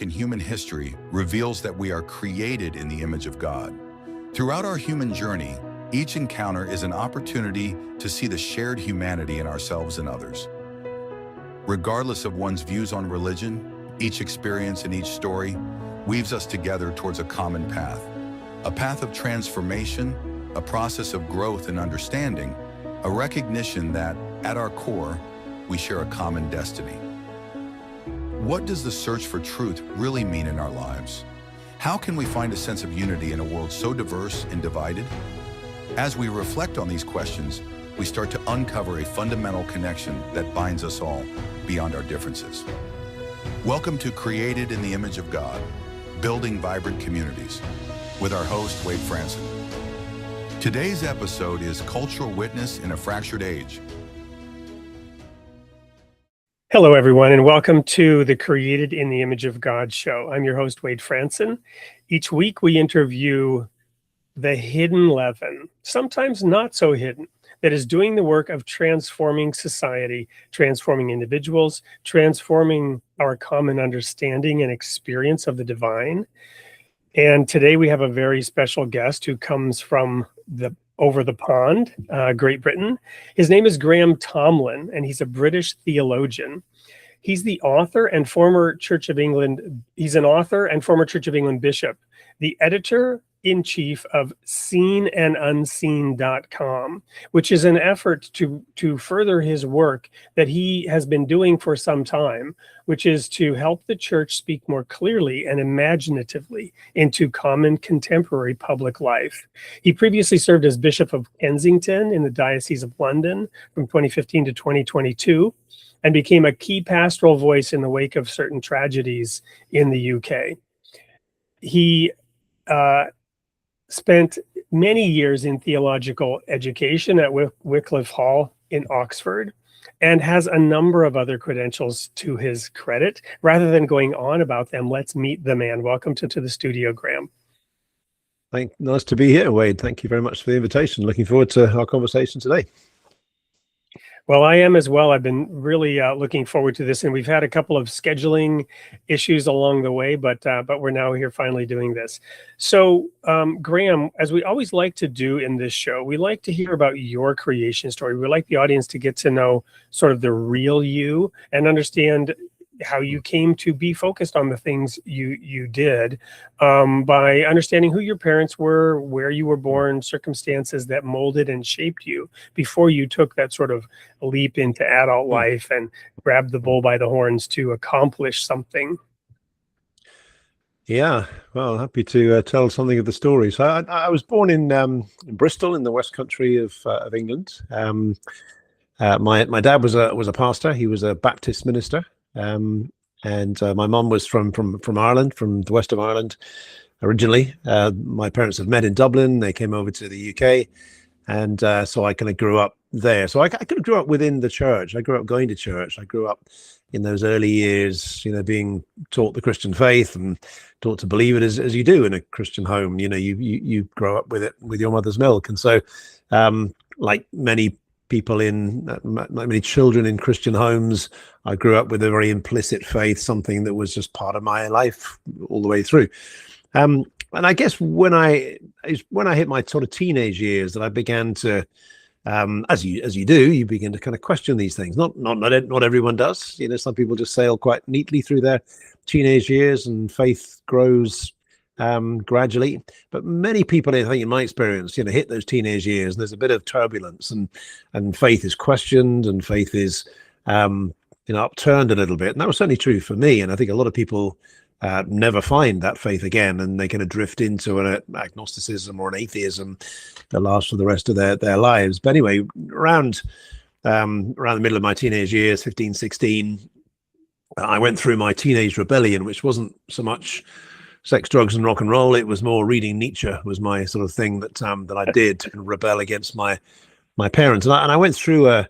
In human history reveals that we are created in the image of God. Throughout our human journey, each encounter is an opportunity to see the shared humanity in ourselves and others. Regardless of one's views on religion, each experience and each story weaves us together towards a common path. A path of transformation, a process of growth and understanding, a recognition that, at our core, we share a common destiny. What does the search for truth really mean in our lives? How can we find a sense of unity in a world so diverse and divided? As we reflect on these questions, we start to uncover a fundamental connection that binds us all beyond our differences. Welcome to Created in the Image of God, Building Vibrant Communities, with our host, Wade Franson. Today's episode is Cultural Witness in a Fractured Age. Hello, everyone, and welcome to the Created in the Image of God show. I'm your host, Wade Franson. Each week, we interview the hidden leaven, sometimes not so hidden, that is doing the work of transforming society, transforming individuals, transforming our common understanding and experience of the divine. And today we have a very special guest who comes from over the pond, Great Britain. His name is Graham Tomlin, and he's a British theologian. He's the author and former Church of England. He's an author and former Church of England bishop, the editor-in-chief of seenandunseen.com, which is an effort to further his work that he has been doing for some time, which is to help the church speak more clearly and imaginatively into common contemporary public life. He previously served as Bishop of Kensington in the Diocese of London from 2015 to 2022, and became a key pastoral voice in the wake of certain tragedies in the UK. He spent many years in theological education at Wycliffe Hall in Oxford, and has a number of other credentials to his credit. Rather than going on about them, let's meet the man. Welcome to the studio, Graham. Nice to be here, Wade. Thank you very much for the invitation. Looking forward to our conversation today. Well, I am as well. I've been really looking forward to this, and we've had a couple of scheduling issues along the way, but we're now here finally doing this. So, Graham, as we always like to do in this show, we like to hear about your creation story. We like the audience to get to know sort of the real you and understand how you came to be focused on the things you did, by understanding who your parents were, where you were born, circumstances that molded and shaped you before you took that sort of leap into adult life and grabbed the bull by the horns to accomplish something. Yeah, well, happy to tell something of the story. So I was born in Bristol in the West Country of England. My dad was a pastor. He was a Baptist minister. And my mom was from Ireland, from the west of Ireland originally. My parents had met in Dublin. They came over to the UK, and so I kind of grew up there. So I kind of grew up within the church. I grew up going to church. I grew up in those early years, being taught the Christian faith and taught to believe it as you do in a Christian home. You grow up with it, with your mother's milk. And so, like many people like many children in Christian homes, I grew up with a very implicit faith, something that was just part of my life all the way through. And I guess when I hit my sort of teenage years, that I began to, as you do, you begin to kind of question these things. Not everyone does. Some people just sail quite neatly through their teenage years, and faith grows gradually, but many people, I think, in my experience, hit those teenage years, and there's a bit of turbulence, and faith is questioned, and faith is upturned a little bit. And that was certainly true for me, and I think a lot of people never find that faith again, and they kind of drift into an agnosticism or an atheism that lasts for the rest of their lives. But anyway, around the middle of my teenage years, 15, 16, I went through my teenage rebellion, which wasn't so much sex, drugs, and rock and roll. It was more reading Nietzsche was my sort of thing that I did, and rebel against my parents. And I went through a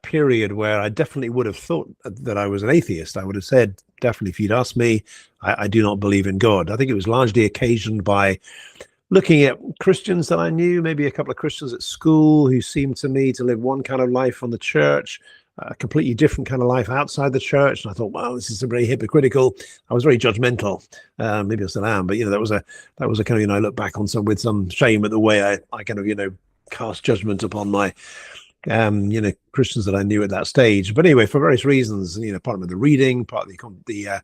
period where I definitely would have thought that I was an atheist. I would have said, definitely, if you'd asked me, I do not believe in God. I think it was largely occasioned by looking at Christians that I knew, maybe a couple of Christians at school who seemed to me to live one kind of life on the church, a completely different kind of life outside the church. And I thought, wow, this is very hypocritical. I was very judgmental. Maybe I still am, but that was a kind of, I look back on with some shame at the way I kind of, cast judgment upon my, Christians that I knew at that stage. But anyway, for various reasons, part of the reading, part of the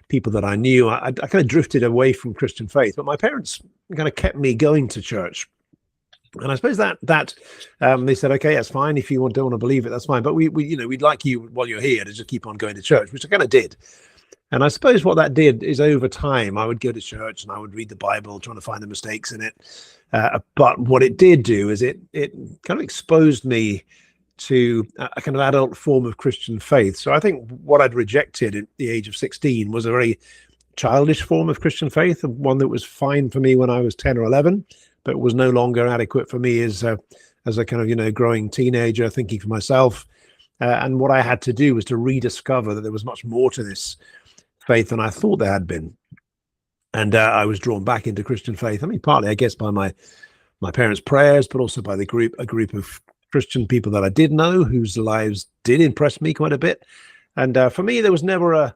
people that I knew, I kind of drifted away from Christian faith. But my parents kind of kept me going to church. And I suppose that they said, okay, that's fine. If you don't want to believe it, that's fine. But we'd like you while you're here to just keep on going to church, which I kind of did. And I suppose what that did is over time, I would go to church and I would read the Bible, trying to find the mistakes in it. But what it did do is it kind of exposed me to a kind of adult form of Christian faith. So I think what I'd rejected at the age of 16 was a very childish form of Christian faith, one that was fine for me when I was 10 or 11. But was no longer adequate for me as a kind of growing teenager, thinking for myself. And what I had to do was to rediscover that there was much more to this faith than I thought there had been. And I was drawn back into Christian faith. I mean, partly, I guess, by my parents' prayers, but also by a group of Christian people that I did know, whose lives did impress me quite a bit. And for me, there was never a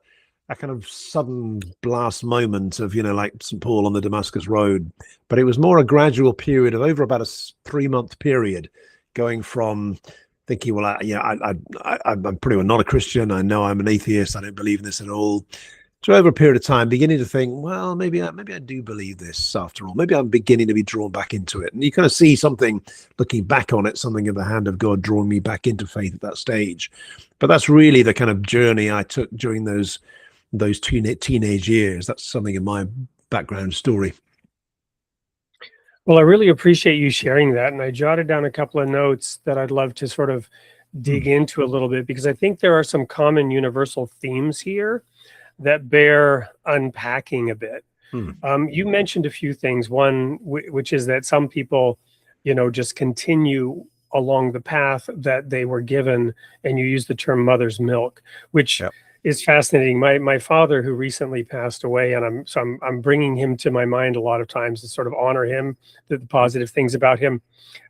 kind of sudden blast moment of, like St. Paul on the Damascus Road. But it was more a gradual period of over about a 3-month period, going from thinking, well, I'm pretty well not a Christian. I know I'm an atheist. I don't believe in this at all. So over a period of time, beginning to think, well, maybe I do believe this after all. Maybe I'm beginning to be drawn back into it. And you kind of see something, looking back on it, something in the hand of God drawing me back into faith at that stage. But that's really the kind of journey I took during those teenage years. That's something in my background story. Well, I really appreciate you sharing that. And I jotted down a couple of notes that I'd love to sort of dig into a little bit, because I think there are some common universal themes here that bear unpacking a bit. You mentioned a few things. One, which is that some people, just continue along the path that they were given, and you use the term mother's milk, which is fascinating. My father, who recently passed away, and I'm bringing him to my mind a lot of times to sort of honor him, the positive things about him.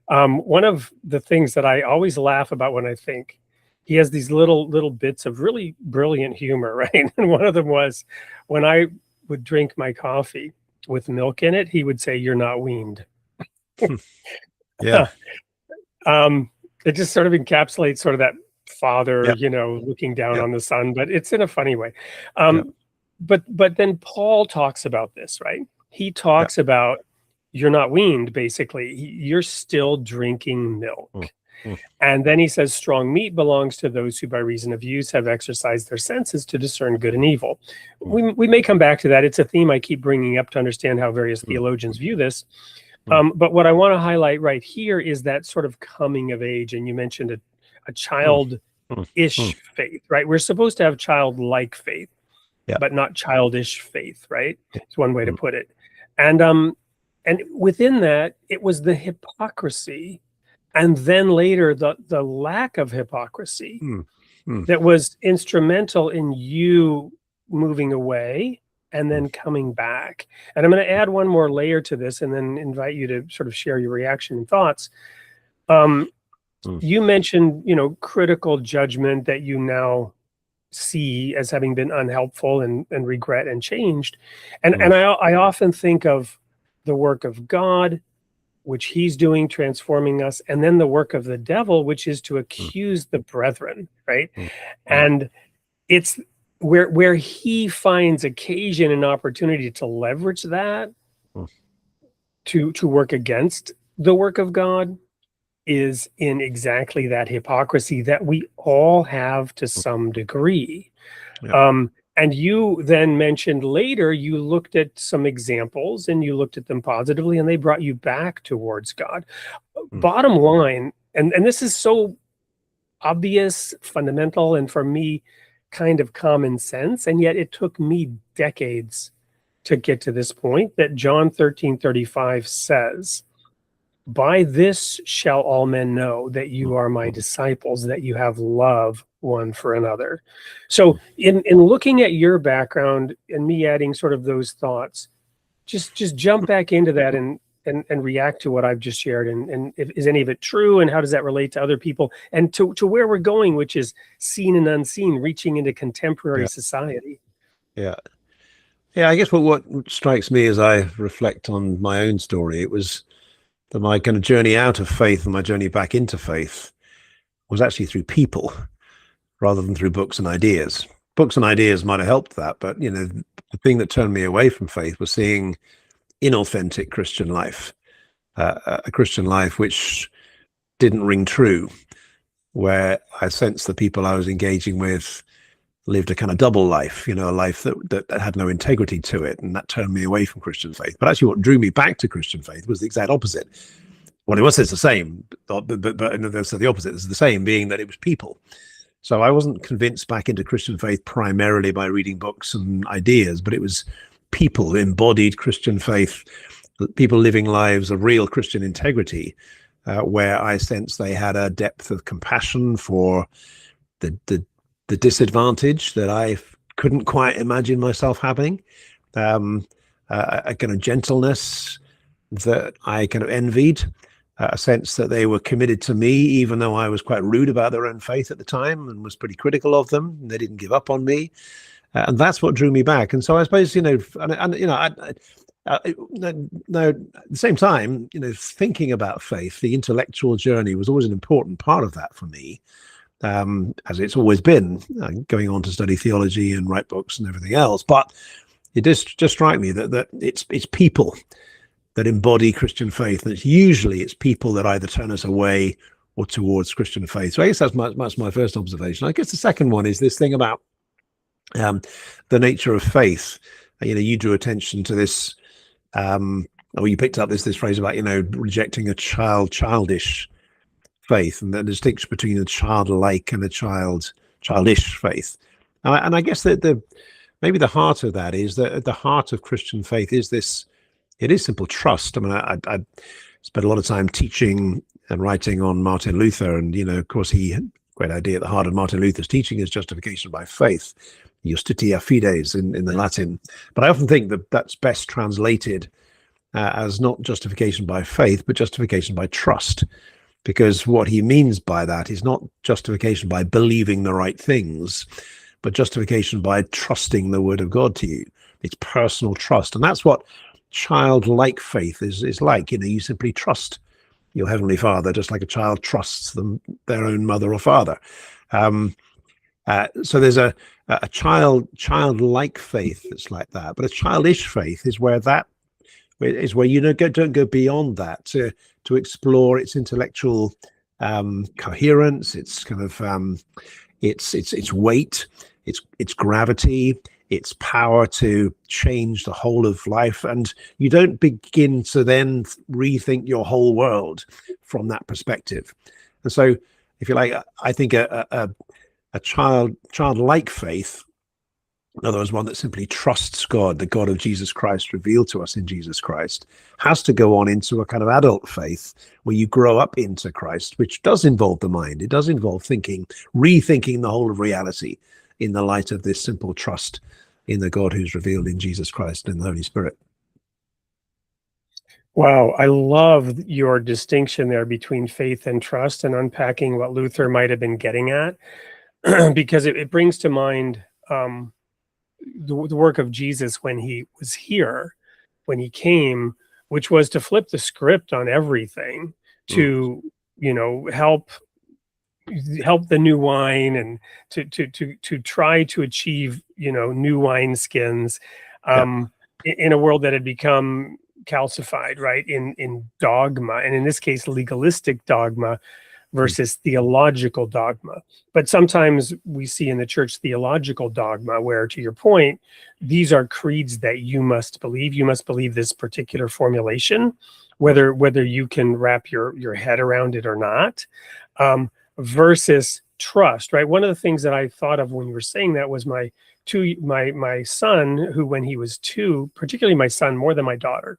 One of the things that I always laugh about when I think, he has these little bits of really brilliant humor, right? And one of them was, when I would drink my coffee with milk in it, he would say, "You're not weaned." Yeah. It just sort of encapsulates sort of that father, looking down on the son, but it's in a funny way. But then Paul talks about this, right? He talks about, you're not weaned, basically. You're still drinking milk. And then he says, strong meat belongs to those who by reason of use have exercised their senses to discern good and evil. We may come back to that. It's a theme I keep bringing up to understand how various theologians view this. But what I want to highlight right here is that sort of coming of age. And you mentioned a child-ish faith, right? We're supposed to have childlike faith, but not childish faith, right? It's one way to put it. And within that, it was the hypocrisy, and then later the lack of hypocrisy that was instrumental in you moving away and then coming back. And I'm going to add one more layer to this and then invite you to sort of share your reaction and thoughts. You mentioned, critical judgment that you now see as having been unhelpful and regret and changed. And I often think of the work of God, which he's doing, transforming us, and then the work of the devil, which is to accuse the brethren, right? And it's where he finds occasion and opportunity to leverage that to work against the work of God is in exactly that hypocrisy that we all have to some degree. And you then mentioned later, you looked at some examples and you looked at them positively, and they brought you back towards God. Bottom line, and this is so obvious, fundamental, and for me, kind of common sense, and yet it took me decades to get to this point, that John 13:35 says, "By this shall all men know that you are my disciples, that you have love one for another." So in looking at your background and me adding sort of those thoughts, just jump back into that and and react to what I've just shared, and is any of it true, and how does that relate to other people, and to where we're going, which is seen and unseen, reaching into contemporary society. Yeah. Yeah, I guess what strikes me as I reflect on my own story, it was that my kind of journey out of faith and my journey back into faith was actually through people rather than through books and ideas. Books and ideas might have helped that, but the thing that turned me away from faith was seeing inauthentic Christian life, a Christian life which didn't ring true, where I sensed the people I was engaging with lived a kind of double life, a life that had no integrity to it, and that turned me away from Christian faith. But actually what drew me back to Christian faith was the exact opposite. Well, it was the same, but the opposite is the same, being that it was people. So I wasn't convinced back into Christian faith primarily by reading books and ideas, but it was people, embodied Christian faith, people living lives of real Christian integrity, where I sensed they had a depth of compassion for the disadvantage that I couldn't quite imagine myself having, a kind of gentleness that I kind of envied, a sense that they were committed to me, even though I was quite rude about their own faith at the time and was pretty critical of them. And they didn't give up on me. And that's what drew me back. And so I suppose, now at the same time, thinking about faith, the intellectual journey was always an important part of that for me, as it's always been, going on to study theology and write books and everything else. But it just struck me that it's people that embody Christian faith, and it's people that either turn us away or towards Christian faith. So I guess that's my first observation. I guess the second one is this thing about the nature of faith. You drew attention to this, or you picked up this phrase about rejecting a childish faith, and the distinction between a childlike and a childish faith. And I guess that maybe the heart of that is that at the heart of Christian faith is this. It is simple trust. I mean, I spent a lot of time teaching and writing on Martin Luther, and of course, great idea at the heart of Martin Luther's teaching is justification by faith, justitia fides in the Latin. But I often think that that's best translated as not justification by faith, but justification by trust, because what he means by that is not justification by believing the right things, but justification by trusting the word of God to you. It's personal trust, and that's what childlike faith is like. You simply trust your heavenly Father, just like a child trusts their own mother or father. So there's a childlike faith that's like that, but a childish faith is where don't go beyond that to explore its intellectual coherence, its kind of its weight, its gravity, its power to change the whole of life. And you don't begin to then rethink your whole world from that perspective. And so, if you like, I think a childlike faith, in other words, one that simply trusts God, the God of Jesus Christ revealed to us in Jesus Christ, has to go on into a kind of adult faith where you grow up into Christ, which does involve the mind. It does involve rethinking the whole of reality in the light of this simple trust in the God who's revealed in Jesus Christ and the Holy Spirit. Wow, I love your distinction there between faith and trust, and unpacking what Luther might have been getting at, because it brings to mind the work of Jesus when he was here, when he came, which was to flip the script on everything, to help the new wine, and to try to achieve new wine skins in a world that had become calcified, right, in dogma, and in this case legalistic dogma versus theological dogma. But sometimes we see in the church theological dogma where, to your point, these are creeds that you must believe. You must believe this particular formulation, whether you can wrap your head around it or not, versus trust, right? One of the things that I thought of when you were saying that was my son, who when he was 2, particularly my son more than my daughter,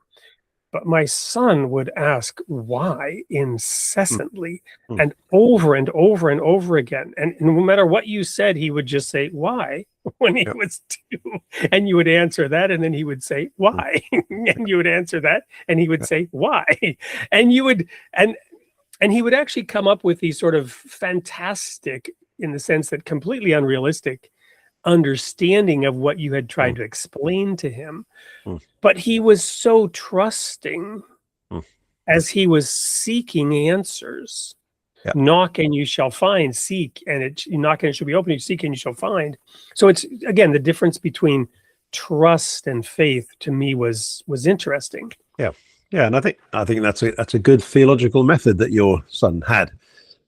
But my son would ask why incessantly Mm. and over and over and over again. And no matter what you said, he would just say, why, when he Yep. was 2. And you would answer that, and then he would say, why? And you would answer that, and he would say, why? And you would, and he would actually come up with these sort of fantastic, in the sense that completely unrealistic, understanding of what you had tried to explain to him. But he was so trusting as he was seeking answers. Yep. Knock and you shall find, seek and knock and it shall be open, you seek and you shall find. So it's, again, the difference between trust and faith to me was interesting. Yeah, and I think that's a good theological method that your son had,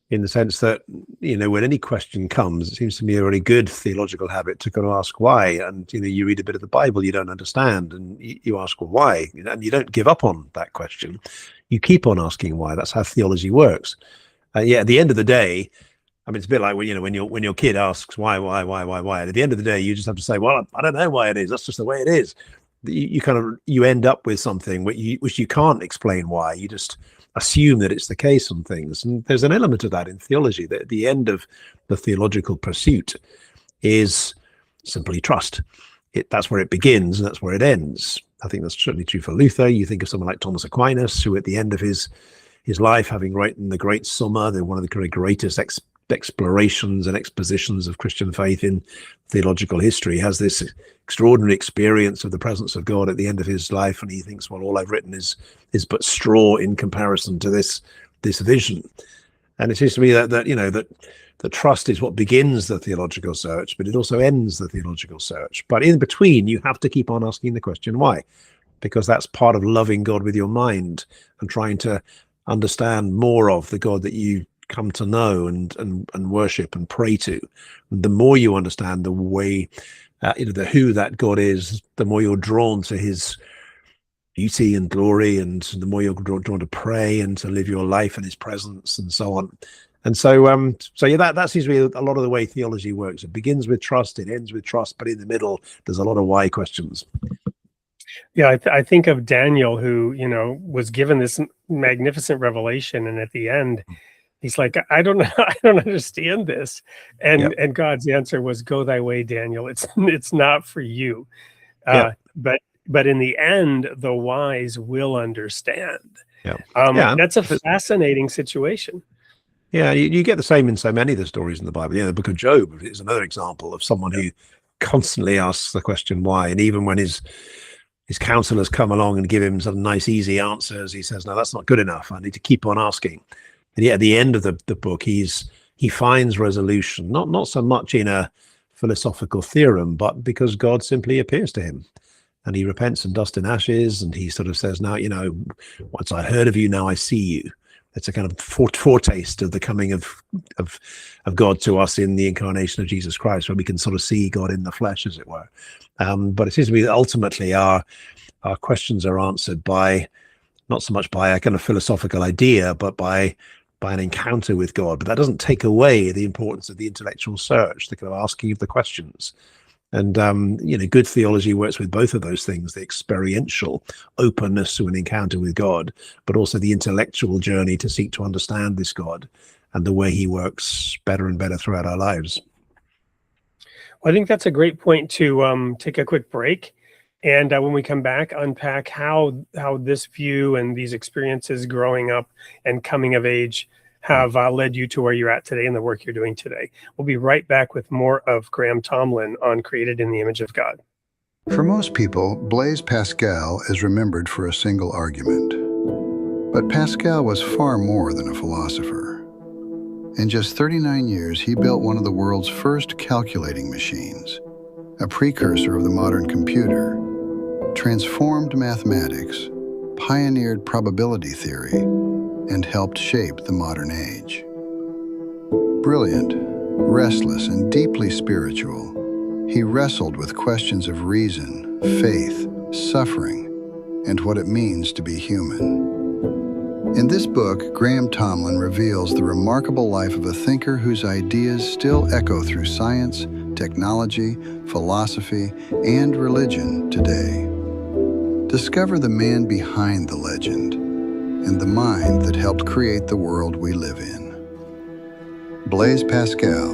in the sense that, when any question comes, it seems to me a really good theological habit to kind of ask why. And you read a bit of the Bible you don't understand, and you ask, well, why? And you don't give up on that question. You keep on asking why. That's how theology works. At the end of the day, I mean, it's a bit like when your kid asks why. At the end of the day, you just have to say, well, I don't know why it is. That's just the way it is. You end up with something which you can't explain why. You just assume that it's the case on things. And there's an element of that in theology, that at the end of the theological pursuit is simply trust. That's where it begins and that's where it ends. I think that's certainly true for Luther. You think of someone like Thomas Aquinas, who at the end of his life, having written the great Summa, one of the greatest explorations and expositions of Christian faith in theological history, has this extraordinary experience of the presence of God at the end of his life, and he thinks, well, all I've written is but straw in comparison to this vision. And it seems to me that trust is what begins the theological search, but it also ends the theological search. But in between, you have to keep on asking the question why, because that's part of loving God with your mind and trying to understand more of the God that you come to know and worship and pray to. And the more you understand the way, the who that God is, the more you're drawn to his beauty and glory, and the more you're drawn to pray and to live your life in his presence and so on. And so that seems to be a lot of the way theology works. It begins with trust, it ends with trust, but in the middle, there's a lot of why questions. Yeah, I think of Daniel, who, was given this magnificent revelation, and at the end, he's like, I don't know, I don't understand this. And God's answer was, go thy way, Daniel. It's not for you. But in the end, the wise will understand. That's a fascinating situation. Yeah, you get the same in so many of the stories in the Bible. The book of Job is another example of someone who constantly asks the question why. And even when his counselors come along and give him some nice, easy answers, he says, no, that's not good enough. I need to keep on asking. And yet at the end of the book, he finds resolution, not so much in a philosophical theorem, but because God simply appears to him. And he repents in dust and ashes, and he sort of says, now, once I heard of you, now I see you. It's a kind of foretaste of the coming of God to us in the incarnation of Jesus Christ, where we can sort of see God in the flesh, as it were. But it seems to me that ultimately our questions are answered by, not so much by a kind of philosophical idea, but by an encounter with God. But that doesn't take away the importance of the intellectual search, the kind of asking of the questions. And, good theology works with both of those things, the experiential openness to an encounter with God, but also the intellectual journey to seek to understand this God and the way he works better and better throughout our lives. Well, I think that's a great point to take a quick break. And when we come back, unpack how this view and these experiences growing up and coming of age have led you to where you're at today and the work you're doing today. We'll be right back with more of Graham Tomlin on Created in the Image of God. For most people, Blaise Pascal is remembered for a single argument. But Pascal was far more than a philosopher. In just 39 years, he built one of the world's first calculating machines, a precursor of the modern computer, transformed mathematics, pioneered probability theory, and helped shape the modern age. Brilliant, restless, and deeply spiritual, he wrestled with questions of reason, faith, suffering, and what it means to be human. In this book, Graham Tomlin reveals the remarkable life of a thinker whose ideas still echo through science, technology, philosophy, and religion today. Discover the man behind the legend and the mind that helped create the world we live in. Blaise Pascal,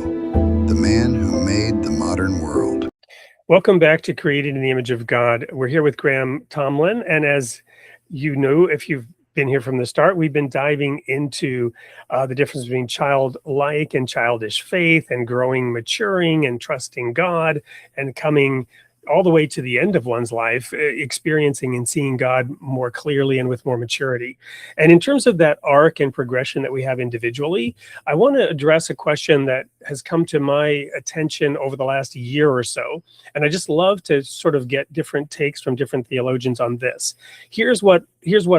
the man who made the modern world. Welcome back to Created in the Image of God. We're here with Graham Tomlin, and as you know, if you've been here from the start, we've been diving into the difference between childlike and childish faith, and growing, maturing, and trusting God, and coming all the way to the end of one's life, experiencing and seeing God more clearly and with more maturity. And in terms of that arc and progression that we have individually, I want to address a question that has come to my attention over the last year or so. And I just love to sort of get different takes from different theologians on this. Here's what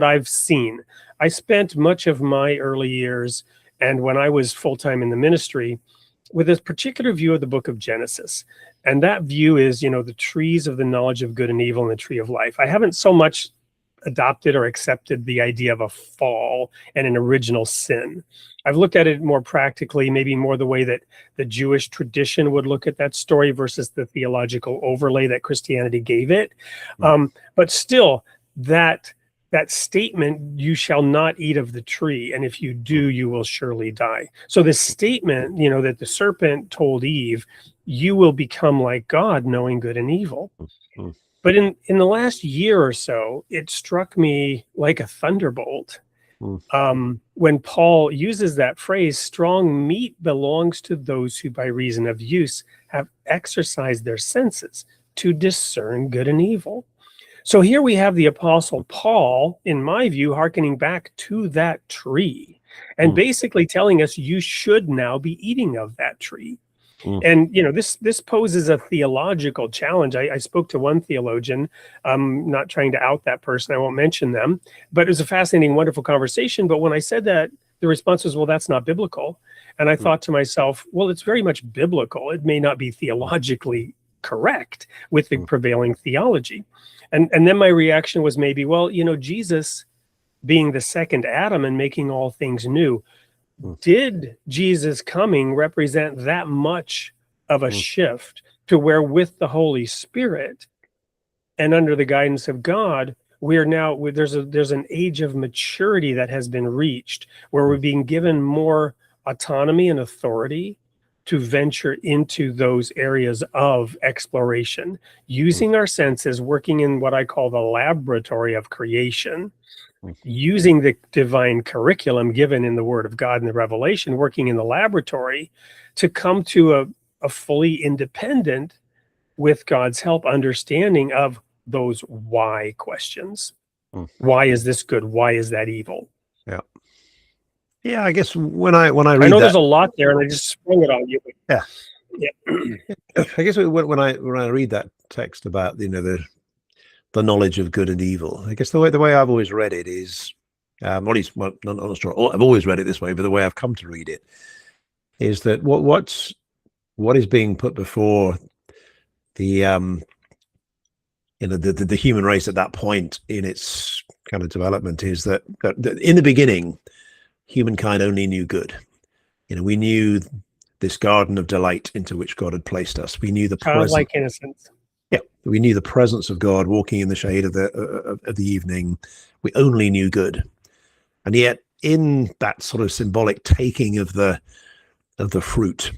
I've seen. I spent much of my early years, and when I was full-time in the ministry, with a particular view of the book of Genesis. And that view is, the trees of the knowledge of good and evil and the tree of life. I haven't so much adopted or accepted the idea of a fall and an original sin. I've looked at it more practically, maybe more the way that the Jewish tradition would look at that story versus the theological overlay that Christianity gave it. But still, that statement, you shall not eat of the tree, and if you do, you will surely die. So this statement, that the serpent told Eve, you will become like God, knowing good and evil. But in the last year or so, it struck me like a thunderbolt. When Paul uses that phrase, strong meat belongs to those who by reason of use have exercised their senses to discern good and evil. So here we have the Apostle Paul, in my view, hearkening back to that tree and basically telling us you should now be eating of that tree. And, this poses a theological challenge. I spoke to one theologian, not trying to out that person, I won't mention them, but it was a fascinating, wonderful conversation. But when I said that, the response was, well, that's not biblical. And I thought to myself, well, it's very much biblical. It may not be theologically correct with the prevailing theology. And then my reaction was maybe, well, Jesus being the second Adam and making all things new, did Jesus coming represent that much of a shift to where with the Holy Spirit and under the guidance of God, we're now, there's an age of maturity that has been reached where we're being given more autonomy and authority to venture into those areas of exploration, using our senses, working in what I call the laboratory of creation, using the divine curriculum given in the Word of God and the Revelation, working in the laboratory to come to a fully independent, with God's help, understanding of those why questions. Why is this good? Why is that evil? Yeah, I guess when I read I know that, there's a lot there, and I just sprung it on you. Yeah. Yeah. I guess when I read that text about the knowledge of good and evil, I guess the way I've always read it is, at least, well, not sure I've always read it this way, but the way I've come to read it is that what is being put before the the human race at that point in its kind of development is that in the beginning, humankind only knew good. We knew this garden of delight into which God had placed us. We knew the childlike innocence. Yeah, we knew the presence of God walking in the shade of the evening. We only knew good, and yet in that sort of symbolic taking of the fruit,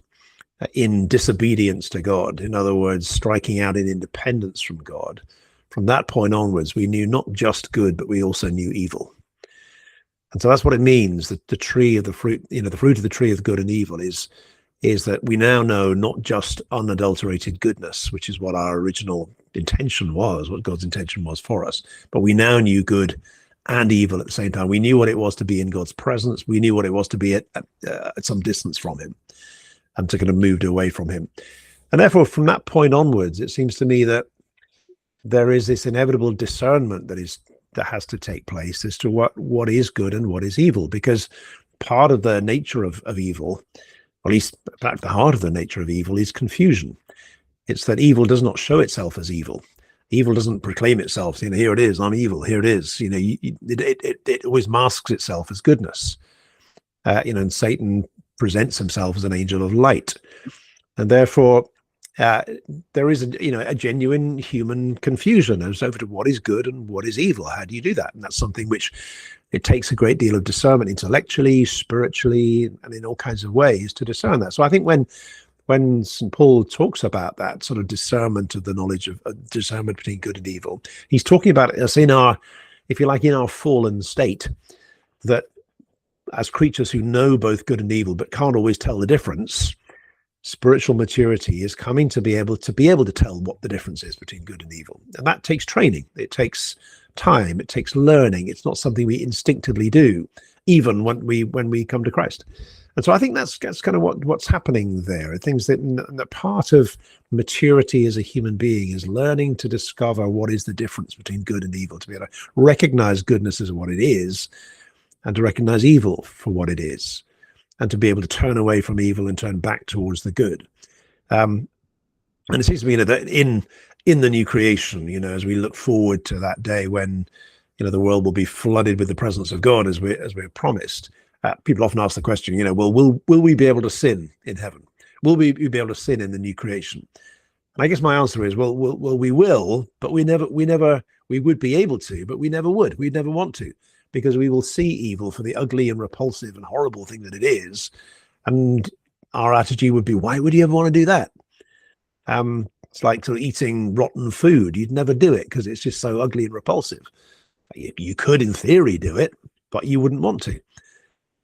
in disobedience to God, in other words, striking out in independence from God, from that point onwards, we knew not just good, but we also knew evil. And so that's what it means, that the tree of the fruit, the fruit of the tree of good and evil is that we now know not just unadulterated goodness, which is what our original intention was, what God's intention was for us, but we now knew good and evil at the same time. We knew what it was to be in God's presence. We knew what it was to be at some distance from him and to kind of moved away from him. And therefore, from that point onwards, it seems to me that there is this inevitable discernment that has to take place as to what is good and what is evil, because part of the nature of evil, or at least at the heart of the nature of evil, is confusion. It's that evil does not show itself as evil. Evil doesn't proclaim itself, here it is, I'm evil, here it is. It always masks itself as goodness. And Satan presents himself as an angel of light. And therefore, there is a genuine human confusion as over to what is good and what is evil. How do you do that? And that's something which it takes a great deal of discernment intellectually, spiritually, and in all kinds of ways to discern that. So I think when St. Paul talks about that sort of discernment of the knowledge of discernment between good and evil, he's talking about us in our, if you like, in our fallen state, that as creatures who know both good and evil but can't always tell the difference, spiritual maturity is coming to be able to tell what the difference is between good and evil. And that takes training. It takes time. It takes learning. It's not something we instinctively do, even when we come to Christ. And so I think that's kind of what's happening there. Things that part of maturity as a human being is learning to discover what is the difference between good and evil, to be able to recognize goodness as what it is, and to recognize evil for what it is, and to be able to turn away from evil and turn back towards the good. And it seems to me that in the new creation, as we look forward to that day when the world will be flooded with the presence of God as we're promised. People often ask the question, well, will we be able to sin in heaven? Will we be able to sin in the new creation? And I guess my answer is, well, we will, but we would be able to, but we never would. We'd never want to, because we will see evil for the ugly and repulsive and horrible thing that it is. And our attitude would be, why would you ever want to do that? It's like sort of eating rotten food. You'd never do it because it's just so ugly and repulsive. You could, in theory, do it, but you wouldn't want to.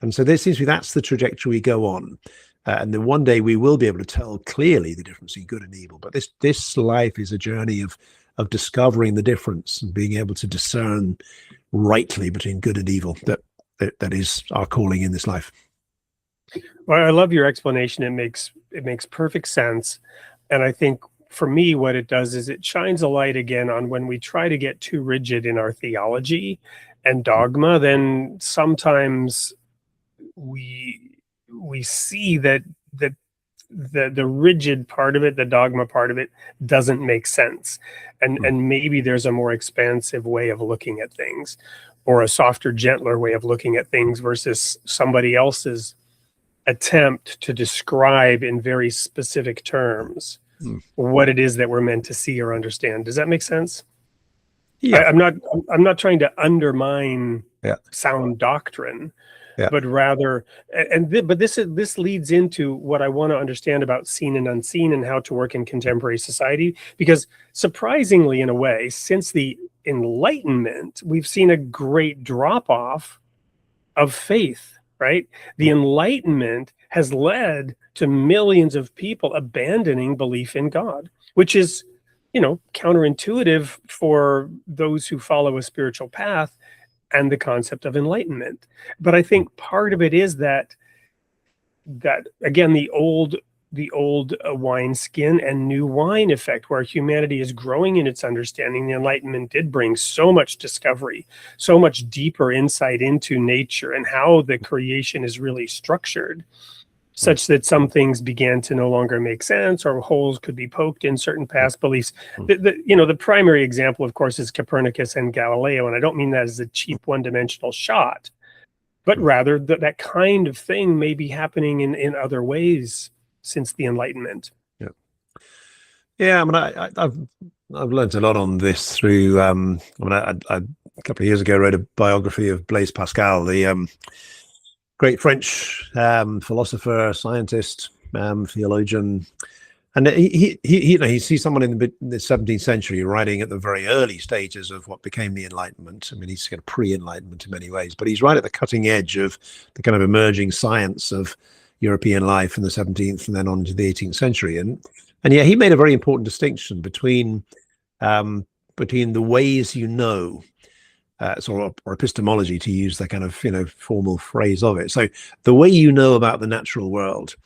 And so there seems to be that's the trajectory we go on. And then one day we will be able to tell clearly the difference between good and evil. But this life is a journey of discovering the difference and being able to discern rightly between good and evil. That is our calling in this life. Well, I love your explanation. It makes perfect sense. And I think for me, what it does is it shines a light again on when we try to get too rigid in our theology and dogma, then sometimes we see that the rigid part of it, the dogma part of it, doesn't make sense, and maybe there's a more expansive way of looking at things, or a softer, gentler way of looking at things versus somebody else's attempt to describe in very specific terms what it is that we're meant to see or understand. Does that make sense? Yeah. I'm not trying to undermine sound doctrine. Yeah. But rather, but this leads into what I want to understand about seen and unseen and how to work in contemporary society. Because surprisingly, in a way, since the Enlightenment, we've seen a great drop-off of faith, right? The Enlightenment has led to millions of people abandoning belief in God, which is, counterintuitive for those who follow a spiritual path and the concept of enlightenment. But I think part of it is that again, the old wineskin and new wine effect, where humanity is growing in its understanding. The Enlightenment did bring so much discovery, so much deeper insight into nature and how the creation is really structured, such that some things began to no longer make sense, or holes could be poked in certain past beliefs. The primary example, of course, is Copernicus and Galileo, and I don't mean that as a cheap one-dimensional shot, but rather that kind of thing may be happening in other ways since the Enlightenment. Yeah. I mean, I've learned a lot on this through. I a couple of years ago wrote a biography of Blaise Pascal, the great French philosopher, scientist, theologian, and he sees someone in the 17th century writing at the very early stages of what became the Enlightenment. I mean, he's kind of pre-Enlightenment in many ways, but he's right at the cutting edge of the kind of emerging science of European life in the 17th and then on to the 18th century, and yeah, he made a very important distinction between the ways or epistemology, to use that kind of formal phrase of it. So the way you know about the natural world,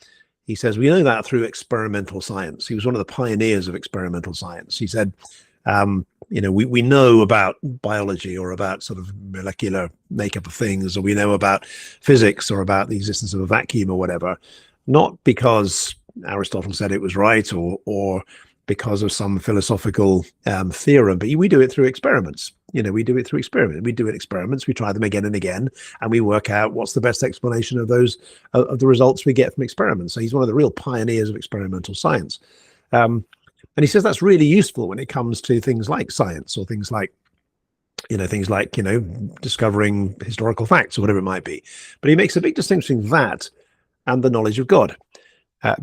he says, we know that through experimental science. He was one of the pioneers of experimental science. He said, we know about biology or about sort of molecular makeup of things, or we know about physics or about the existence of a vacuum or whatever, not because Aristotle said it was right or because of some philosophical theorem, but we do it through experiments. We do it through experiments. We do experiments. We try them again and again, and we work out what's the best explanation of those of the results we get from experiments. So he's one of the real pioneers of experimental science. And he says that's really useful when it comes to things like science or things like discovering historical facts or whatever it might be. But he makes a big distinction between that and the knowledge of God,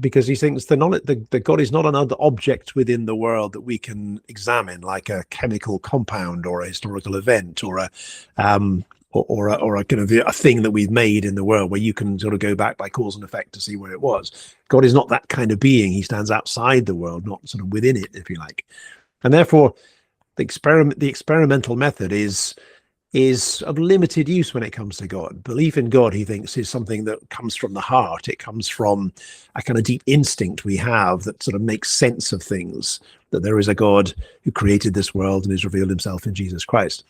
because he thinks the knowledge that God is not another object within the world that we can examine, like a chemical compound or a historical event or a kind of a thing that we've made in the world where you can sort of go back by cause and effect to see where it was. God is not that kind of being. He stands outside the world, not sort of within it, if you like. And therefore, the experimental method is of limited use when it comes to God. Belief in God, he thinks, is something that comes from the heart. It comes from a kind of deep instinct we have that sort of makes sense of things, that there is a God who created this world and has revealed himself in Jesus Christ.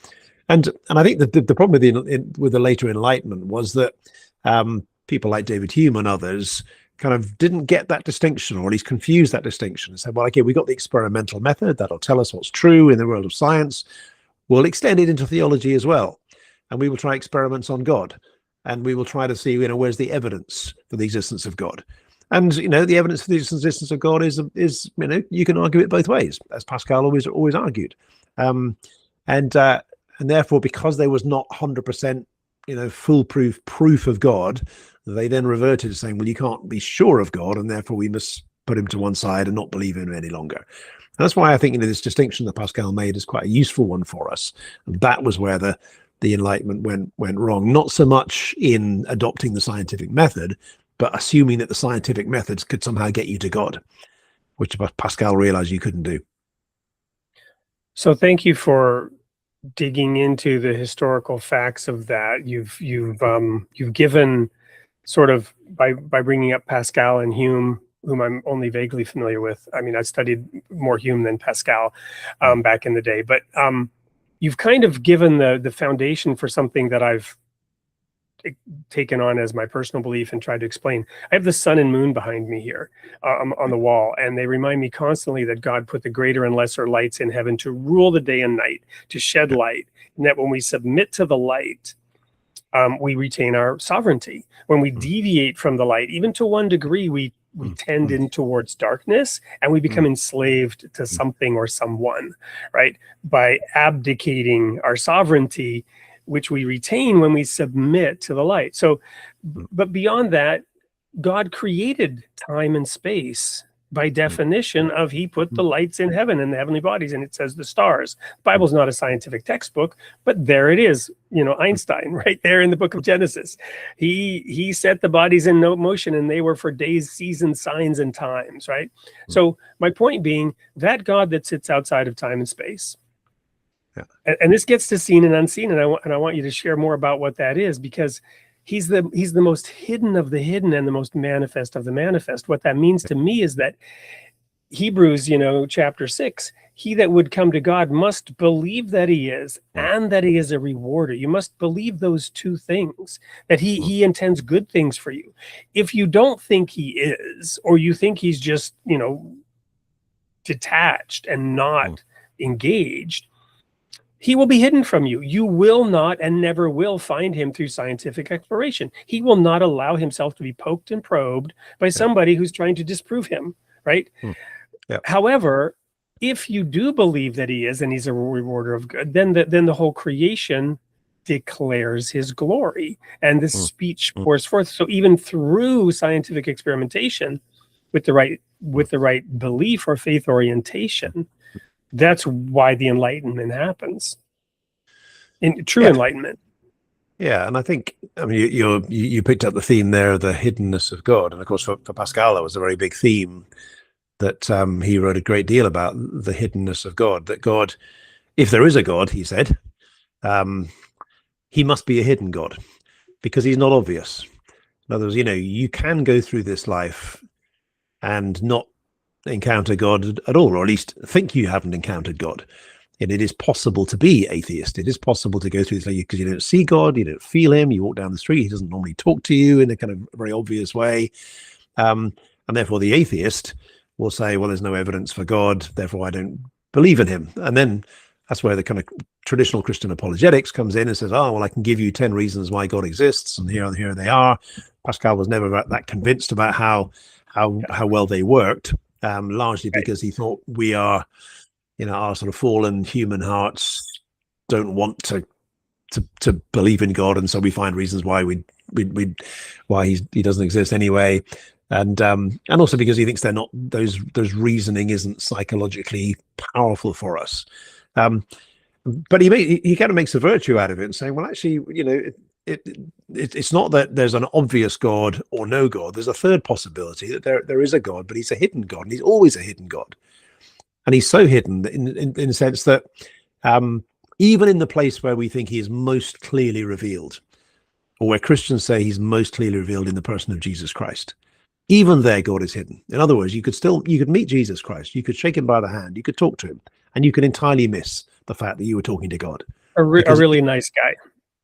And I think that the problem with the later Enlightenment was that people like David Hume and others kind of didn't get that distinction, or at least confused that distinction, and said, well, okay, we got the experimental method that'll tell us what's true in the world of science. We'll extend it into theology as well, and we will try experiments on God, and we will try to see, where's the evidence for the existence of God. And the evidence for the existence of God is you can argue it both ways, as Pascal always argued, and therefore, because there was not 100% foolproof proof of God, they then reverted to saying, well, you can't be sure of God, and therefore we must put him to one side and not believe in him any longer. And that's why I think this distinction that Pascal made is quite a useful one for us. And that was where the Enlightenment went wrong, not so much in adopting the scientific method, but assuming that the scientific methods could somehow get you to God, which Pascal realized you couldn't do. So thank you for digging into the historical facts of that. You've given sort of, by bringing up Pascal and Hume, whom I'm only vaguely familiar with. I mean, I studied more Hume than Pascal back in the day, but you've kind of given the foundation for something that I've taken on as my personal belief and tried to explain. I have the sun and moon behind me here on the wall, and they remind me constantly that God put the greater and lesser lights in heaven to rule the day and night, to shed light, and that when we submit to the light, we retain our sovereignty. When we deviate from the light, even to one degree, we tend in towards darkness, and we become enslaved to something or someone, right? By abdicating our sovereignty, which we retain when we submit to the light. So, but beyond that, God created time and space by definition of he put the lights in heaven and the heavenly bodies, and it says the stars. The Bible's not a scientific textbook, but there it is, Einstein right there in the book of Genesis. He set the bodies in motion, and they were for days, seasons, signs, and times, right? So my point being, that God that sits outside of time and space, and this gets to seen and unseen, and I want you to share more about what that is, because he's the most hidden of the hidden and the most manifest of the manifest. What that means to me is that Hebrews, chapter 6, he that would come to God must believe that he is, and that he is a rewarder. You must believe those two things, that he intends good things for you. If you don't think he is, or you think he's just, detached and not engaged, he will be hidden from you. You will not and never will find him through scientific exploration. He will not allow himself to be poked and probed by somebody who's trying to disprove him, right? However, if you do believe that he is, and he's a rewarder of good, then the whole creation declares his glory, and this speech pours forth. So even through scientific experimentation, with the right belief or faith orientation, that's why the Enlightenment happens. In true enlightenment. Yeah, and I think, you picked up the theme there of the hiddenness of God, and of course for Pascal that was a very big theme that he wrote a great deal about, the hiddenness of God. That God, if there is a God, he said, he must be a hidden God, because he's not obvious. In other words, you can go through this life and not encounter God at all, or at least think you haven't encountered God. And it is possible to be atheist. It is possible to go through this because you don't see God, you don't feel him, you walk down the street, he doesn't normally talk to you in a kind of very obvious way. And therefore the atheist will say, well, there's no evidence for God, therefore I don't believe in him. And then that's where the kind of traditional Christian apologetics comes in and says, oh, well, I can give you 10 reasons why God exists, and here they are. Pascal was never that convinced about how well they worked. largely because he thought we are, our sort of fallen human hearts don't want to believe in God, and so we find reasons why why he doesn't exist anyway, and also because he thinks they're not those reasoning isn't psychologically powerful for us. But he kind of makes a virtue out of it and saying, well, actually, it's not that there's an obvious God or no God. There's a third possibility that there is a God, but he's a hidden God, and he's always a hidden God. And he's so hidden in the sense that even in the place where we think he is most clearly revealed, or where Christians say he's most clearly revealed in the person of Jesus Christ, even there God is hidden. In other words, you could meet Jesus Christ, you could shake him by the hand, you could talk to him, and you could entirely miss the fact that you were talking to God. A really nice guy,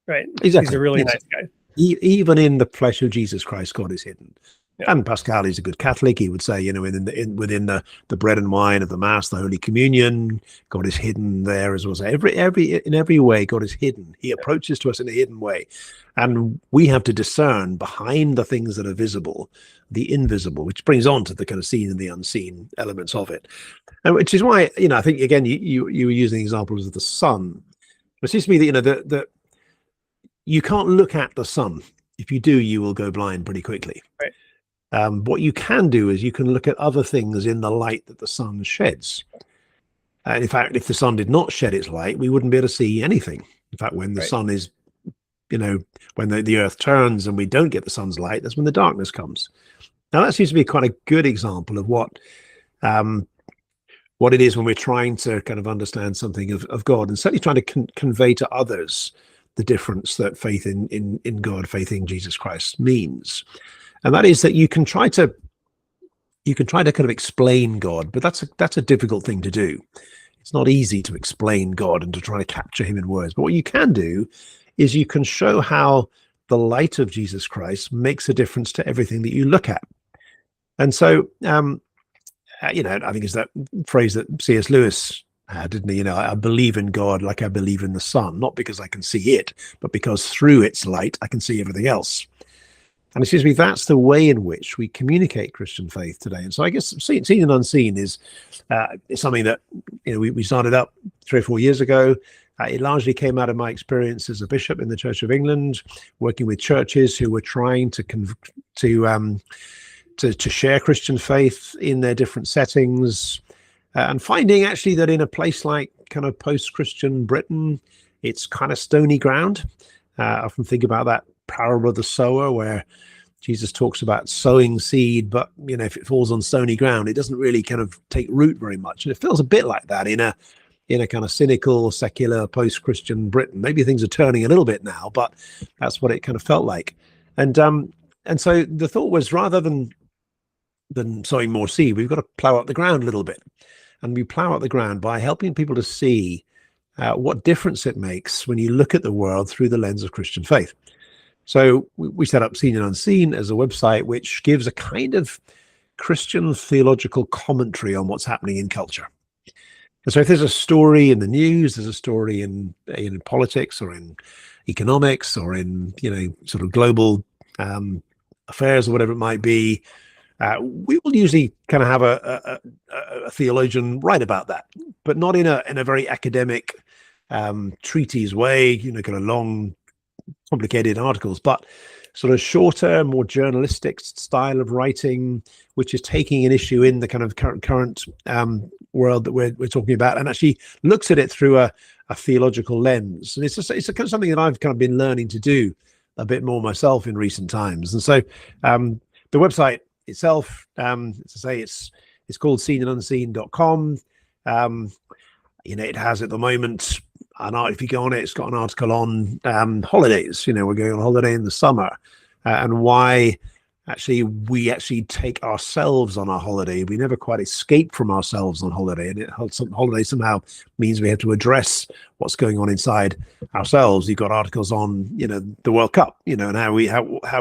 right? Exactly. He's a really nice guy. Even in the flesh of Jesus Christ, God is hidden. Yeah. And Pascal is a good Catholic. He would say, within the bread and wine of the Mass, the Holy Communion, God is hidden there as well. So in every way, God is hidden. He approaches to us in a hidden way, and we have to discern behind the things that are visible, the invisible, which brings on to the kind of seen and the unseen elements of it. And which is why, I think again you were using examples of the sun. It seems to me that that you can't look at the sun. If you do, you will go blind pretty quickly. Right. What you can do is you can look at other things in the light that the sun sheds. And in fact, if the sun did not shed its light, we wouldn't be able to see anything. In fact, when the sun is, when the earth turns and we don't get the sun's light, that's when the darkness comes. Now, that seems to be quite a good example of what it is when we're trying to kind of understand something of God, and certainly trying to convey to others the difference that faith in God, faith in Jesus Christ means. And that is that you can try to kind of explain God, but that's a difficult thing to do. It's not easy to explain God and to try to capture him in words. But what you can do is you can show how the light of Jesus Christ makes a difference to everything that you look at. And so, I think it's that phrase that C.S. Lewis had, didn't he? I believe in God like I believe in the sun, not because I can see it, but because through its light I can see everything else. And it seems to me that's the way in which we communicate Christian faith today. And so I guess seen and unseen is something that we started up 3 or 4 years ago. It largely came out of my experience as a bishop in the Church of England, working with churches who were trying to share Christian faith in their different settings, and finding actually that in a place like kind of post-Christian Britain, it's kind of stony ground. I often think about that parable of the sower, where Jesus talks about sowing seed, but if it falls on stony ground, it doesn't really kind of take root very much. And it feels a bit like that in a kind of cynical, secular, post-Christian Britain. Maybe things are turning a little bit now, but that's what it kind of felt like. And so the thought was, rather than sowing more seed, we've got to plow up the ground a little bit. And we plow up the ground by helping people to see what difference it makes when you look at the world through the lens of Christian faith. So we set up Seen and Unseen as a website which gives a kind of Christian theological commentary on what's happening in culture. And so if there's a story in the news, there's a story in politics or in economics or in sort of global affairs or whatever it might be, we will usually kind of have a theologian write about that, but not in a very academic treatise way, kind of long, complicated articles, but sort of shorter, more journalistic style of writing, which is taking an issue in the kind of current world that we're talking about, and actually looks at it through a theological lens. And it's a kind of something that I've kind of been learning to do a bit more myself in recent times. And so the website itself, as I say, it's called seenandunseen.com. It has at the moment, if you go on it, it's got an article on holidays. We're going on holiday in the summer, and why we actually take ourselves on our holiday. We never quite escape from ourselves on holiday, and holiday somehow means we have to address what's going on inside ourselves. You've got articles on the World Cup, and how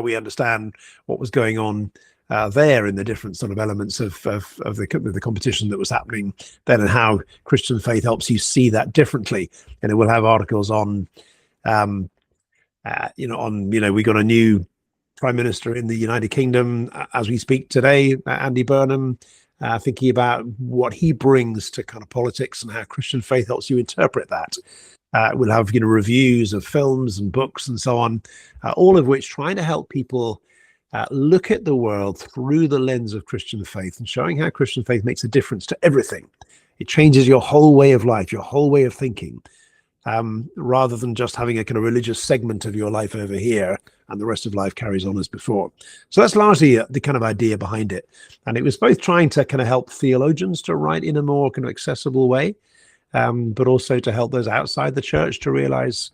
we understand what was going on there in the different sort of elements of the competition that was happening then, and how Christian faith helps you see that differently. And it will have articles on, we got a new Prime Minister in the United Kingdom as we speak today, Andy Burnham, thinking about what he brings to kind of politics and how Christian faith helps you interpret that. We'll have reviews of films and books and so on, all of which trying to help people look at the world through the lens of Christian faith and showing how Christian faith makes a difference to everything. It changes your whole way of life, your whole way of thinking, rather than just having a kind of religious segment of your life over here and the rest of life carries on as before. So that's largely the kind of idea behind it. And it was both trying to kind of help theologians to write in a more kind of accessible way, but also to help those outside the church to realize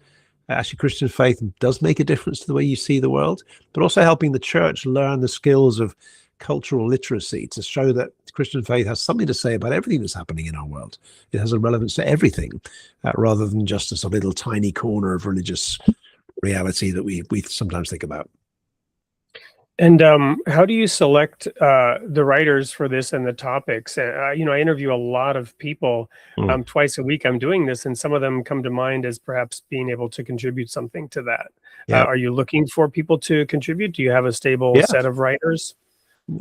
actually Christian faith does make a difference to the way you see the world, but also helping the church learn the skills of cultural literacy to show that Christian faith has something to say about everything that's happening in our world. It has a relevance to everything, rather than just a little tiny corner of religious reality that we sometimes think about. And how do you select the writers for this and the topics? I interview a lot of people twice a week. I'm doing this, and some of them come to mind as perhaps being able to contribute something to that. Yeah. Are you looking for people to contribute? Do you have a stable set of writers?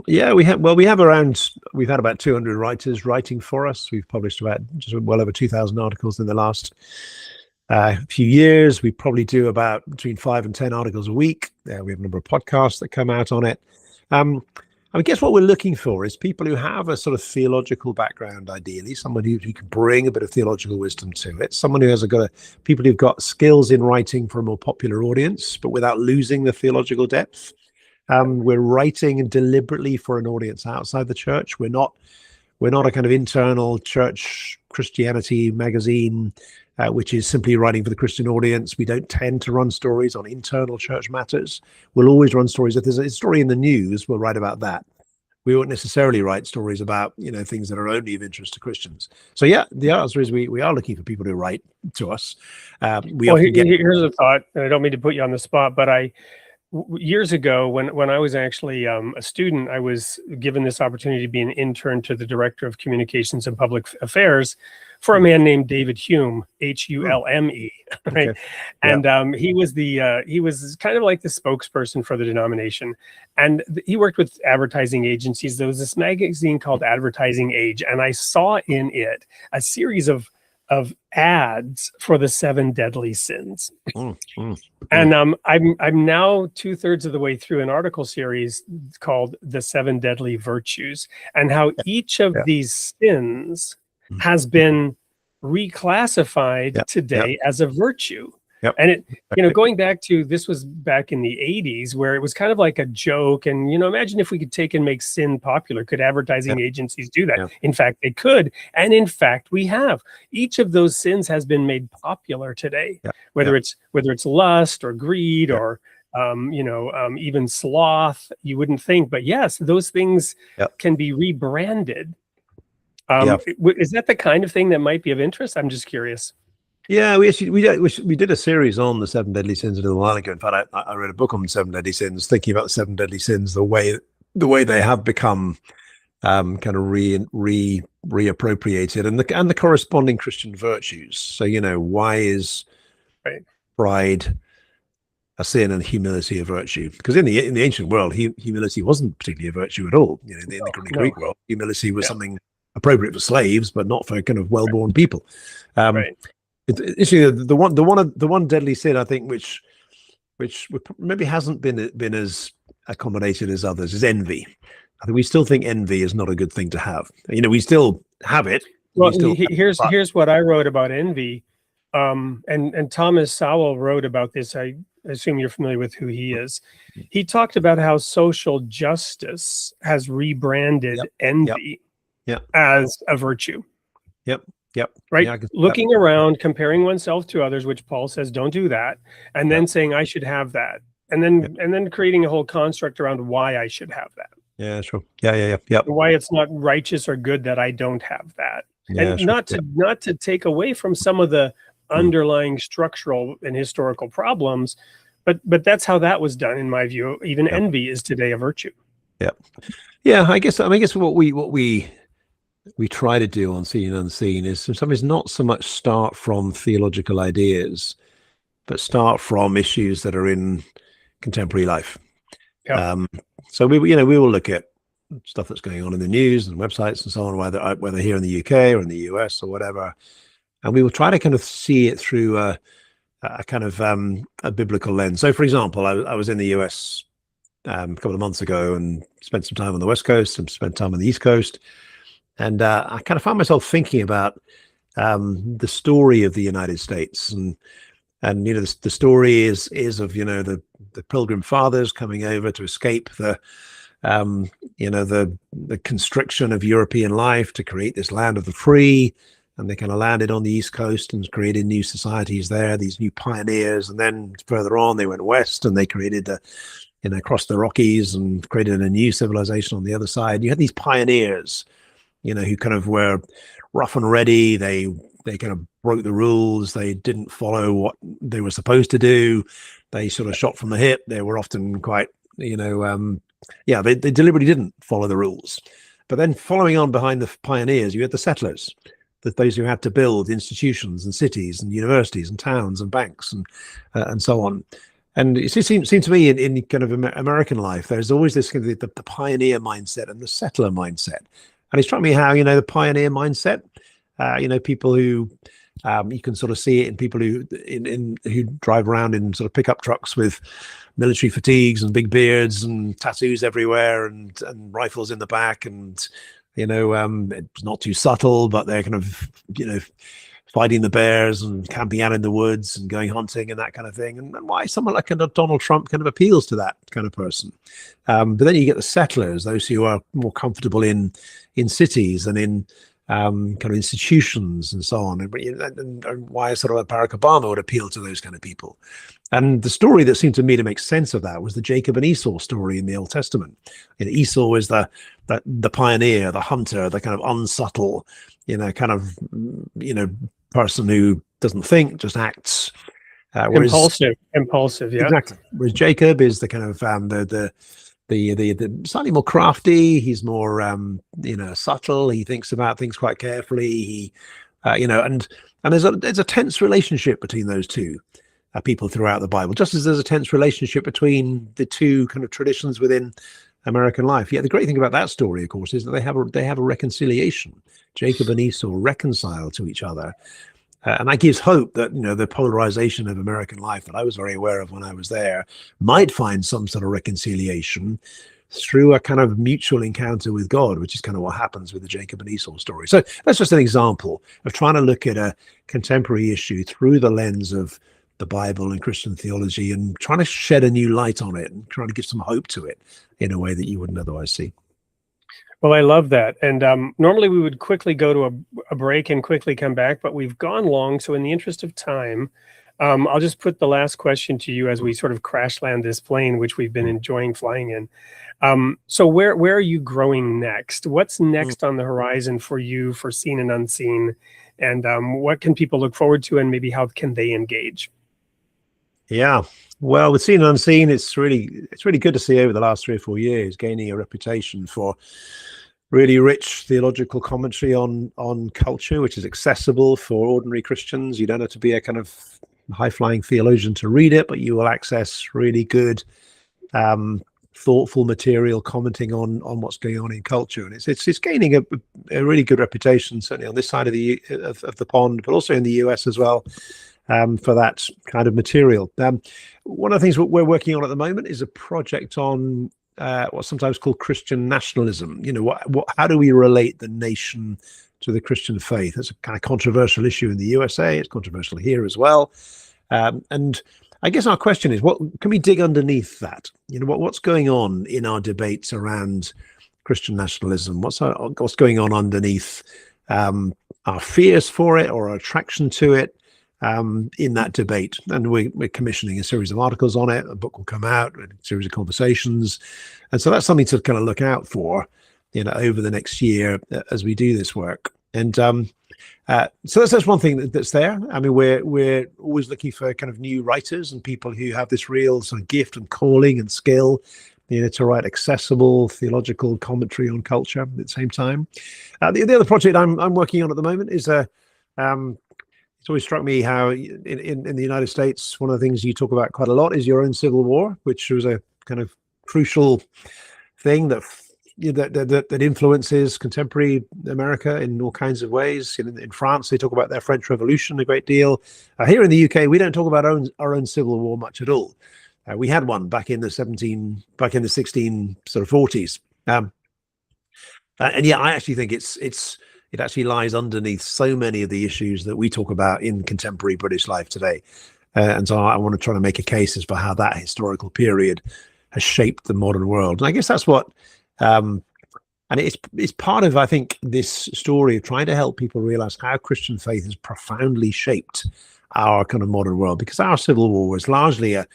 Yeah, we've had about 200 writers writing for us. We've published about just well over 2,000 articles in the last few years. We probably do about between 5 and 10 articles a week. We have a number of podcasts that come out on it. I guess what we're looking for is people who have a sort of theological background, ideally, someone who can bring a bit of theological wisdom to it, someone who has people who've got skills in writing for a more popular audience, but without losing the theological depth. We're writing deliberately for an audience outside the church. We're not a kind of internal church Christianity magazine, which is simply writing for the Christian audience. We don't tend to run stories on internal church matters. We'll always run stories. If there's a story in the news, we'll write about that. We won't necessarily write stories about, things that are only of interest to Christians. So yeah, the answer is we are looking for people to write to us. Here's a thought, and I don't mean to put you on the spot, but years ago, when I was actually a student, I was given this opportunity to be an intern to the Director of Communications and Public Affairs for a man named David Hume, Hulme, right? Okay. And he was kind of like the spokesperson for the denomination, and he worked with advertising agencies. There was this magazine called Advertising Age, and I saw in it a series of ads for the 7 deadly sins. And I'm now 2/3 of the way through an article series called The 7 Deadly Virtues, and how each of these sins has been reclassified today as a virtue. And it, going back to, this was back in the 80s, where it was kind of like a joke. And, imagine if we could take and make sin popular. Could advertising agencies do that? In fact, they could. And in fact, we have. Each of those sins has been made popular today, whether it's lust or greed or, even sloth, you wouldn't think. But yes, those things can be rebranded. Is that the kind of thing that might be of interest? I'm just curious. Yeah, we did a series on the 7 deadly sins a little while ago. In fact, I read a book on the 7 deadly sins, thinking about the 7 deadly sins, the way they have become kind of reappropriated, and the corresponding Christian virtues. So why is pride a sin and humility a virtue? Because in the ancient world, humility wasn't particularly a virtue at all. In the Greek world, humility was something appropriate for slaves, but not for kind of well-born people. It's the one deadly sin, I think, which maybe hasn't been as accommodated as others, is envy. I think we still think envy is not a good thing to have. We still have it. Well, here's what I wrote about envy, and Thomas Sowell wrote about this. I assume you're familiar with who he is. He talked about how social justice has rebranded envy as a virtue. Right. Yeah, looking around, comparing oneself to others, which Paul says don't do that, and then saying I should have that, and then creating a whole construct around why I should have that. Yeah, sure. Yeah. Why it's not righteous or good that I don't have that, and not to take away from some of the underlying structural and historical problems, but that's how that was done in my view. Even envy is today a virtue. Yeah. I guess what we try to do on Seen and Unseen is sometimes not so much start from theological ideas, but start from issues that are in contemporary life. So we will look at stuff that's going on in the news and websites and so on, whether here in the UK or in the US or whatever. And we will try to kind of see it through a kind of a biblical lens. So, for example, I was in the US a couple of months ago and spent some time on the West Coast and spent time on the East Coast. And I kind of found myself thinking about the story of the United States. And you know, the story is of, you know, the Pilgrim Fathers coming over to escape the constriction of European life to create this land of the free. And they kind of landed on the East Coast and created new societies there, these new pioneers. And then further on, they went west and they created across the Rockies and created a new civilization on the other side. You had these pioneers, you know, who kind of were rough and ready. They kind of broke the rules. They didn't follow what they were supposed to do. They sort of shot from the hip. They were often quite, you know, they deliberately didn't follow the rules. But then following on behind the pioneers, you had the settlers, those who had to build institutions and cities and universities and towns and banks and so on. And it seemed to me in kind of American life, there's always this kind of the pioneer mindset and the settler mindset. And it struck me how, you know, the pioneer mindset, you know, people who you can sort of see it in people who drive around in sort of pickup trucks with military fatigues and big beards and tattoos everywhere and rifles in the back, and you know, it's not too subtle, but they're kind of, you know, fighting the bears and camping out in the woods and going hunting and that kind of thing. And why someone like Donald Trump kind of appeals to that kind of person. But then you get the settlers, those who are more comfortable in cities and in kind of institutions and so on. And why sort of Barack Obama would appeal to those kind of people. And the story that seemed to me to make sense of that was the Jacob and Esau story in the Old Testament. You know, Esau is the pioneer, the hunter, the kind of unsubtle, you know, kind of, you know, person who doesn't think, just acts. Impulsive, yeah. Exactly. Whereas Jacob is the kind of the slightly more crafty. He's more you know, subtle. He thinks about things quite carefully. He you know, and there's a tense relationship between those two people throughout the Bible, just as there's a tense relationship between the two kind of traditions within American life. Yeah, the great thing about that story, of course, is that they have a reconciliation. Jacob and Esau reconcile to each other. And that gives hope that, you know, the polarization of American life that I was very aware of when I was there might find some sort of reconciliation through a kind of mutual encounter with God, which is kind of what happens with the Jacob and Esau story. So that's just an example of trying to look at a contemporary issue through the lens of the Bible and Christian theology and trying to shed a new light on it and trying to give some hope to it in a way that you wouldn't otherwise see. Well, I love that. And normally we would quickly go to a break and quickly come back, but we've gone long. So in the interest of time, I'll just put the last question to you as we sort of crash land this plane, which we've been enjoying flying in. So where are you growing next? What's next on the horizon for you, for seen and unseen? And what can people look forward to, and maybe how can they engage? Yeah, well, with seen and unseen, it's really good to see over the last 3 or 4 years gaining a reputation for really rich theological commentary on culture, which is accessible for ordinary Christians. You don't have to be a kind of high-flying theologian to read it, but you will access really good, thoughtful material commenting on what's going on in culture. And it's gaining a really good reputation, certainly on this side of the pond, but also in the US as well. For that kind of material. One of the things we're working on at the moment is a project on what's sometimes called Christian nationalism. You know, how do we relate the nation to the Christian faith? It's a kind of controversial issue in the USA. It's controversial here as well. And I guess our question is, what can we dig underneath that? You know, what's going on in our debates around Christian nationalism? What's going on underneath our fears for it or our attraction to it? In that debate, and we're commissioning a series of articles on it. A book will come out, a series of conversations, and so that's something to kind of look out for, you know, over the next year as we do this work. And so that's one thing that's there. I mean, we're always looking for kind of new writers and people who have this real sort of gift and calling and skill, you know, to write accessible theological commentary on culture at the same time. The other project I'm working on at the moment is it's always struck me how in the United States, one of the things you talk about quite a lot is your own civil war, which was a kind of crucial thing that that influences contemporary America in all kinds of ways. In France, they talk about their French Revolution a great deal. Here in the UK, we don't talk about our own civil war much at all. We had one back in the 16 sort of 40s. And yeah, I actually think it actually lies underneath so many of the issues that we talk about in contemporary British life today. And so I want to try to make a case as for how that historical period has shaped the modern world. And I guess that's what, and it's part of, I think, this story of trying to help people realize how Christian faith has profoundly shaped our kind of modern world, because our civil war was largely a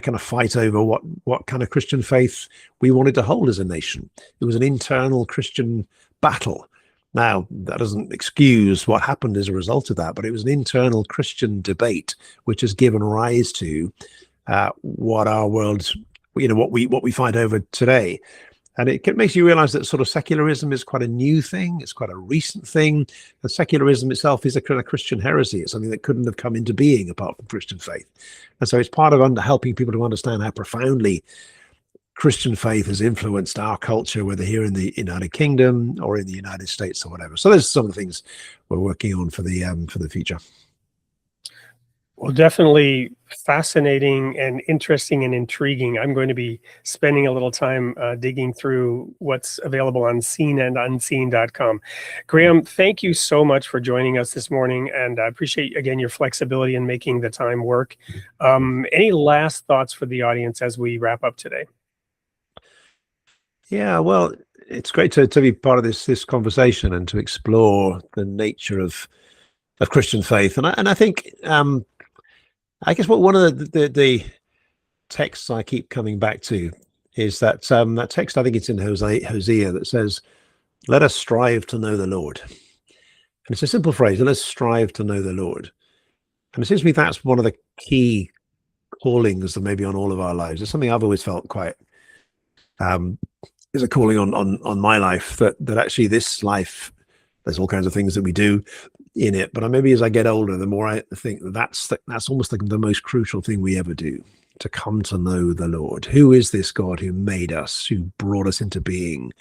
kind of fight over what kind of Christian faith we wanted to hold as a nation. It was an internal Christian battle. Now, that doesn't excuse what happened as a result of that, but it was an internal Christian debate which has given rise to what our world, what we fight over today. And it makes you realize that sort of secularism is quite a new thing. It's quite a recent thing. And secularism itself is a kind of Christian heresy. It's something that couldn't have come into being apart from Christian faith. And so it's part of helping people to understand how profoundly Christian faith has influenced our culture, whether here in the United Kingdom or in the United States or whatever. So there's some of the things we're working on for the future. Well, definitely fascinating and interesting and intriguing. I'm going to be spending a little time digging through what's available on seenandunseen.com. Graham, thank you so much for joining us this morning, and I appreciate, again, your flexibility in making the time work. Any last thoughts for the audience as we wrap up today? Yeah, well, it's great to be part of this conversation and to explore the nature of Christian faith. And I think I guess one of the texts I keep coming back to is that text, I think it's in Hosea, that says, "Let us strive to know the Lord." And it's a simple phrase, "Let us strive to know the Lord." And it seems to me that's one of the key callings that maybe on all of our lives. It's something I've always felt quite is a calling on my life, that actually this life, there's all kinds of things that we do in it, but maybe as I get older, the more I think that's almost the most crucial thing we ever do, to come to know the Lord. Who is this God who made us, who brought us into being,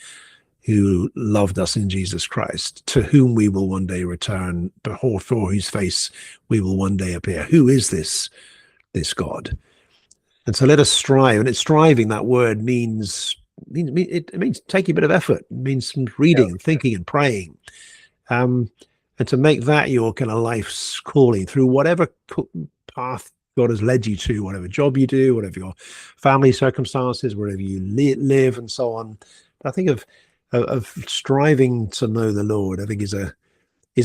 who loved us in Jesus Christ, to whom we will one day return, before whose face we will one day appear? Who is this God? And so let us strive. And it's striving, that word means taking a bit of effort. It means some reading and thinking and praying. And to make that your kind of life's calling through whatever path God has led you to, whatever job you do, whatever your family circumstances, wherever you live, and so on. I think of striving to know the Lord, I think is a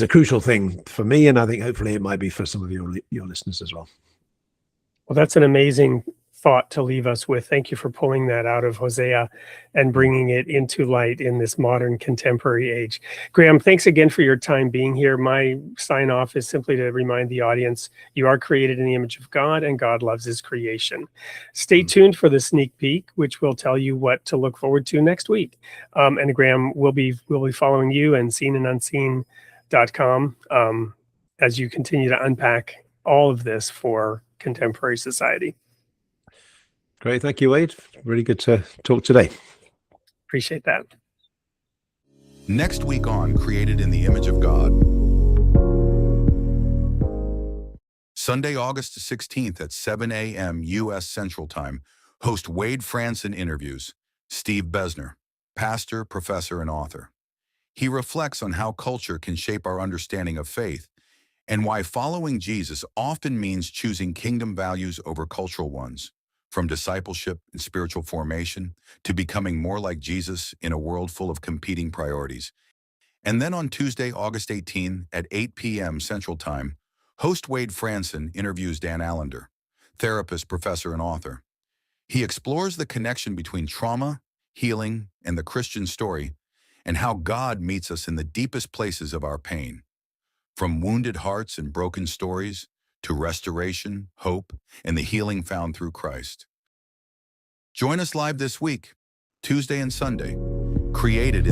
crucial thing for me, and I think hopefully it might be for some of your listeners as well. Well, that's an amazing thought to leave us with. Thank you for pulling that out of Hosea and bringing it into light in this modern contemporary age. Graham, thanks again for your time being here. My sign off is simply to remind the audience, you are created in the image of God, and God loves his creation. Stay tuned for the sneak peek, which will tell you what to look forward to next week. And Graham, we'll be following you and seenandunseen.com as you continue to unpack all of this for contemporary society. Great. Thank you, Wade. Really good to talk today. Appreciate that. Next week on Created in the Image of God. Sunday, August 16th at 7 a.m. U.S. Central Time, host Wade Franson interviews Steve Besner, pastor, professor, and author. He reflects on how culture can shape our understanding of faith and why following Jesus often means choosing kingdom values over cultural ones. From discipleship and spiritual formation to becoming more like Jesus in a world full of competing priorities. And then on Tuesday, August 18 at 8 p.m. Central Time, host Wade Franson interviews Dan Allender, therapist, professor, and author. He explores the connection between trauma, healing, and the Christian story, and how God meets us in the deepest places of our pain. From wounded hearts and broken stories, to restoration, hope, and the healing found through Christ. Join us live this week, Tuesday and Sunday, Created in